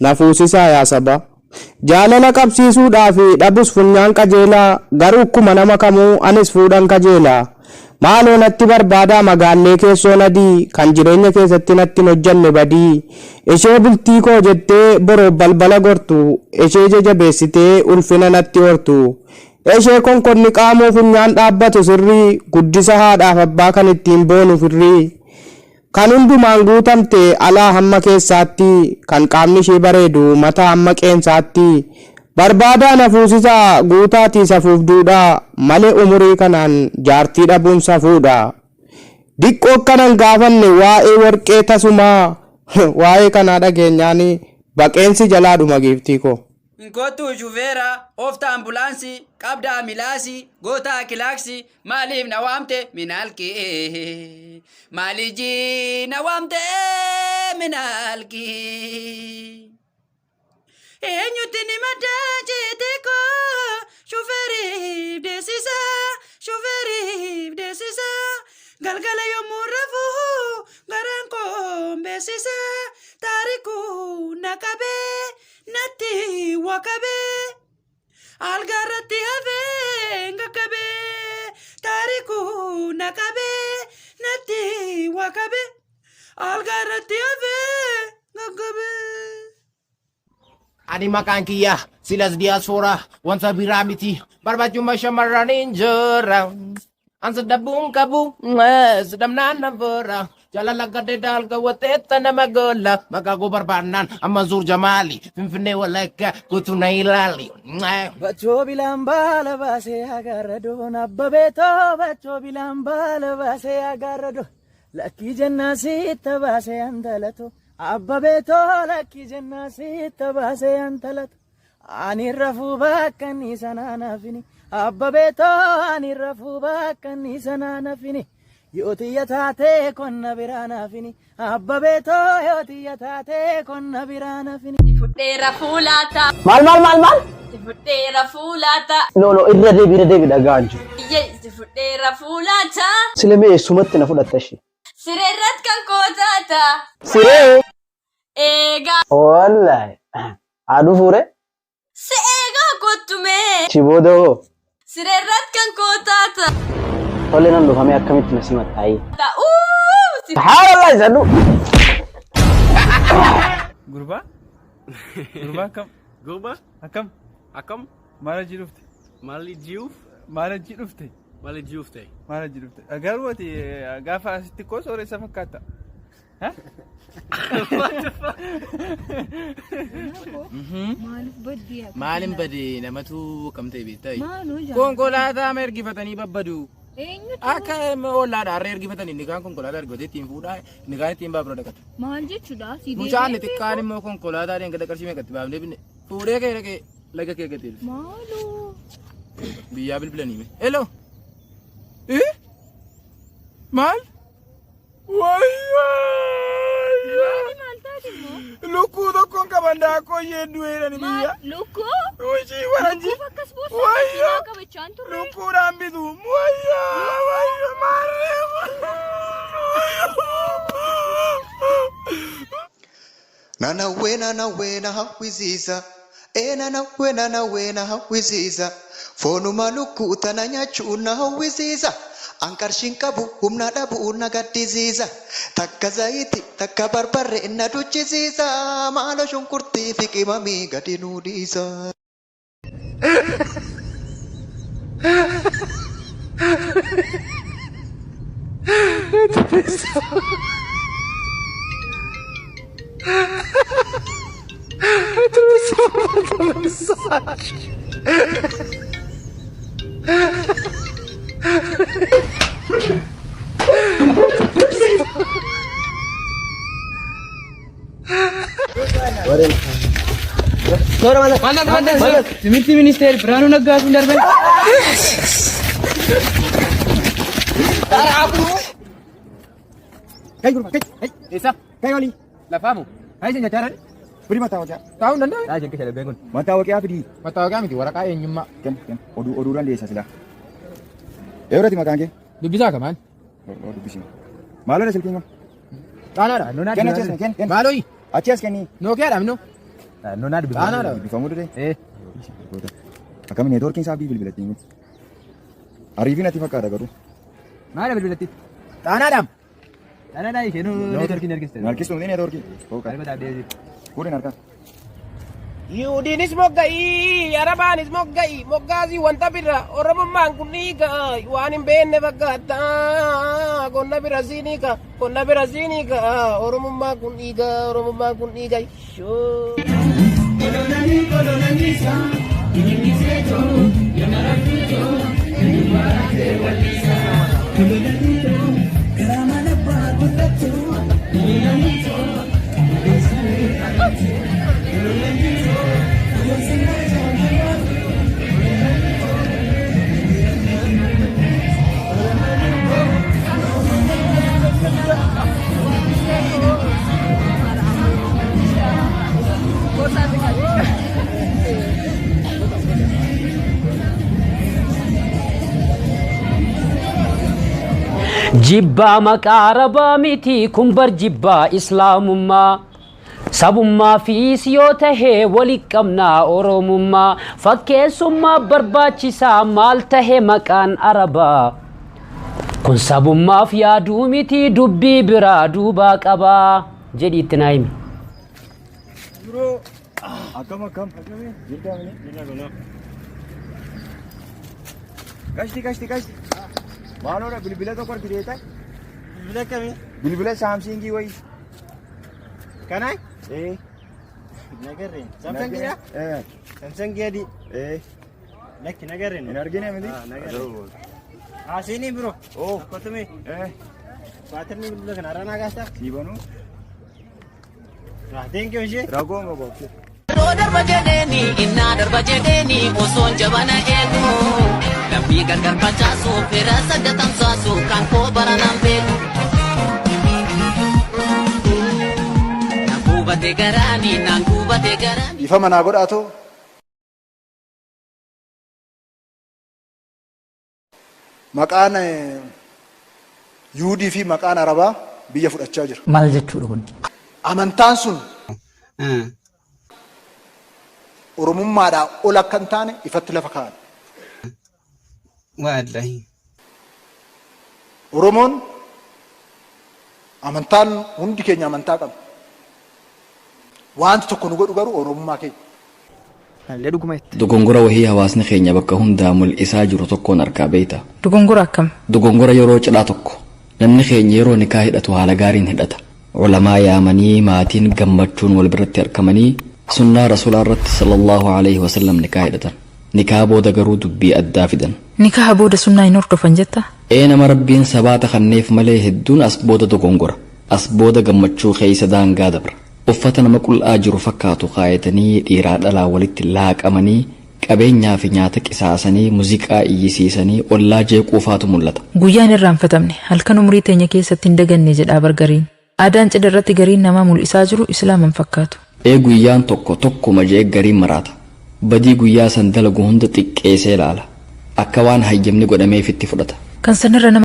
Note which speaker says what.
Speaker 1: nafuusisaa yaa saba. Jaalala qabsiisuudhaaf dhabus funyaan qajeelaa garuu akkuma nama kamuu anis fuudhan qajeelaa. Maaloo natti barbaadaa magaallee keessoo nadii kan jireenya keessatti natti hojjanne badii. Ishee bultii koo jettee boroo balbala gortu ishee jabeessitee ulfina natti hortu. Ishee konkonni qaamoo funyaan dhaabbatu sirrii guddisa haadhaaf abbaa kan ittiin boonu firrii. Kan hundumaan guutamte alaa hamma keessaatti kan qaamni ishee bareedu mataa hamma qeensaatti. Barbaadaa nafuusisaa guutaatii safuuf duudhaa malee umurii kanaan jaartii dhabuun safuudha. Diqqoo akkanan gaafanne waa'ee warqee tasumaa waa'ee kanaa dhageenyaan baqeensi jalaa dhuma giiftii koo.
Speaker 2: Nkootu shufeera oofta ambulaansi qabdaa milaasi gootaa kilaaksi maaliif na waamte minaalki maalijii na waamte minaalki. Eenyutti ni maddaa jeetee koo shufeeriif deessisa galgala yommuu rafuu garaan koo beessisa taarikuu na qabee natti wakabee algaarratti hafee ngaggabee taarikuu na qabee natti wakabee algaarratti hafee ngaggabee.
Speaker 3: Ani maqaan kiyya silas diaspora wanta biraa miti barbaachuma shamarraniin jira. Ansa dabbuun qabu sidamnaan nafora jaalala gadee dalga wateetta nama gola maqaa koo barbaannaan amma zuur jamaali finfinnee walakka kutu na ilaali.
Speaker 4: Bachoo bilaan baala baasee agarradoo abbabeetoo bachoo bilaan baala baasee agarradoo lakkii jennaa sitta baasee antalato abbabeetoo lakkii jennaa sitta baasee antalato ani rafuu bakka ni sanaanafini abbabeetoo ani rafuu bakka ni sanaanafini. Yootiyya taatee konna biraanafini abbabeetoo yootiyya taatee konna biraanafini.
Speaker 5: Fudheera fuulaata.
Speaker 4: Maal.
Speaker 5: Fudheera fuulaata.
Speaker 4: No irra deebi dhagaan jiru.
Speaker 5: Fudheera fuulaata.
Speaker 4: Silemee eessumatti na fudhatta ishee.
Speaker 5: Sireerratti kan kootaata.
Speaker 4: Siree.
Speaker 5: Eegaa.
Speaker 4: Wallahi. Aduu fuure.
Speaker 5: Si eegaa kottumee.
Speaker 4: Chiboodoo.
Speaker 5: Sireerratti kan kootaata.
Speaker 4: Tole nan dhufamee akkamitti na simattaayi.
Speaker 5: Ta'uu.
Speaker 4: Haala jedhu.
Speaker 6: Gurbaa akkam?
Speaker 7: Gurbaa akkam?
Speaker 6: Maal jirufte?
Speaker 7: Maal jirufte?
Speaker 6: Agaruu ati gaafa asitti koo sooressa fakkaata.
Speaker 3: Maalin badee namatu kamtee beektaa? Konkolaataa ama ergifatanii babbadu. Akka ollaadhaan ergifatanii nikaan konkolaataa ergatee ittiin fuudhaa nikaan ittiin baabura dhaqatu.
Speaker 5: Maal jechuudha?
Speaker 3: Mucaan xiqqaan immoo konkolaataa gada qarshii meeqatti baafnee binne fuudhee kee dhaqee laga kee gatee.
Speaker 5: Maaloo?
Speaker 3: Biyyaa bilbilanii mee? Hello? Maal? Lukkuu tokkoon qabandaa koyyee du'eedhani biyya.
Speaker 5: Lukkuu?
Speaker 3: Hojii waranji. Lukkuudhaan bitu.
Speaker 8: Nanawwe na hawwisiisa. Nanawwe na hawwisiisa. Foonuma lukkuu tana nyaachuun na hawwisiisa. Ankarshiin qabu humna dhabu na gaddisiisa. Takka zayiti takka barbarre na duchisiisa. Maala shunkurtii fi qimamii gadi nu dhiisa.
Speaker 4: Timiti minister Branu Naga Sundarban.
Speaker 3: Isa?
Speaker 4: Kayo ni.
Speaker 3: Lafamu?
Speaker 4: Hai sen jataran. Beri matawaqiya.
Speaker 3: Tahu nanda?
Speaker 4: Dah jengke saya bengun. Matawaqiya fidi.
Speaker 3: Matawaqiya miti waraqaa eenyummaa.
Speaker 4: Ken. Oduran desa sila. Eurati maqaan kee?
Speaker 3: Dubbisaa kamaan?
Speaker 4: Dubbisi. Maaloo silkiin kun?
Speaker 3: Xaanaadha.
Speaker 4: Ken.
Speaker 3: Maalooyi?
Speaker 4: Achi as kenni.
Speaker 3: Nookiyaadhaam noo?
Speaker 4: Nona di
Speaker 9: Bifamuu dide? Akkami neetwoorkiin isaa bilbilattiin miti. Ariifiin ati fakkaata garuu.
Speaker 4: Maal bilbilatti?
Speaker 2: Xaanaadhaam.
Speaker 4: Xaanaadhaa ishee neetwoorkiin ergiste.
Speaker 9: Harkistuu ni neetwoorkii. Kuudin harkaa.
Speaker 3: Yuudiinis mogga'ii, Arabaanis mogga'ii, moggaasii wanta bira, Oromummaan kun dhiiga, waan hin beekne fakkaata. Qonna bira siiniika, qonna bira siiniika, Oromummaan kun dhiiga, Oromummaan kun dhiiga.
Speaker 10: Jibbaa maqaa arabaa miti kun bar jibbaa islaamummaa sabummaa fi yoo tahee wali qabnaa oromummaa fakkeessummaa barbaachisaa maal tahee maqaan arabaa kun sabummaaf yaaduu miti dubbii biraa duubaa qabaa jedhi itti naa himi.
Speaker 9: Akkam jirtaa mini? Gashti. Maaloo bilbila tokko argiteeta?
Speaker 6: Bilbila kamii?
Speaker 9: Bilbila saamsingii wayii.
Speaker 6: Kanaa? Nagarreen. Samsangiidha? Samsangii adii? Lakki nagarreen.
Speaker 9: Hin argine miti?
Speaker 6: Haasiinii biroo? Akkottumee? Baatirni bilbila kana irraa naagaastaa?
Speaker 9: Siibanuu?
Speaker 6: Teenkii ishee?
Speaker 9: Ragoo mogoofte.
Speaker 11: darba jedheeni innaa darba jedheeni osoon jabana eegu lambii gargar facaasu fira sadda tamsaasu kan koo baranaan beeku naan guubate garaani
Speaker 9: ifa manaa godhaatoo maqaan yuudii fi maqaan arabaa biyya fudhachaa jira.
Speaker 10: Maal jechuudha kun?
Speaker 9: Amantaan sun Oromummaadhaa ol akka hin taane ifatti lafa kaa'an.
Speaker 6: Wallahi.
Speaker 9: Oromoon amantaan hundi keenya amantaa qabna. Wanti tokko nu godhu garuu Oromummaa keenya.
Speaker 12: Dogongora wahii hawaasni keenya bakka hundaa mul'isaa jiru tokkoon argaa beeyta.
Speaker 13: Dogongora akkam?
Speaker 12: Dogongora yeroo cidhaa tokko namni keenya yeroo nikaa hidhatu haala gaariin hidhata. Ulamaa yaamanii maatiin gammachuun wal biratti argamanii sunnaa rasuulaa irratti sallallahu alaihi wasallam nikaa hidhatan. Nikaa booda garuu dubbii addaa fidan.
Speaker 13: Nikaa booda sunnaa hin hordofan jetta?
Speaker 12: Nama rabbiin sabaata kanneef malee hedduun as booda dogongora. As booda gammachuu keeysa daangaa dabra. Uffata nama qul'aa jiru fakkaatu kaayatanii dhiiraa dhalaa walitti laaqamanii qabeenyaa fi nyaata qisaasanii muuziqaa iyyisiisanii ollaa jeequufaatu mul'ata.
Speaker 13: Guyyaan irraanfatamne halkan umurii teenya keessatti hin daganne jedhaa bargariin. Aadaan cidha irratti gariin namaa mul'isaa jiru islaaman fakkaatu.
Speaker 12: Guyyaan tokkuma jee gariin maraata. Badii guyyaa san dalagu hunda xiqqeessee ilaala. Akka waan hayyamni godhameef itti fudhata.
Speaker 13: Kan sanirra nama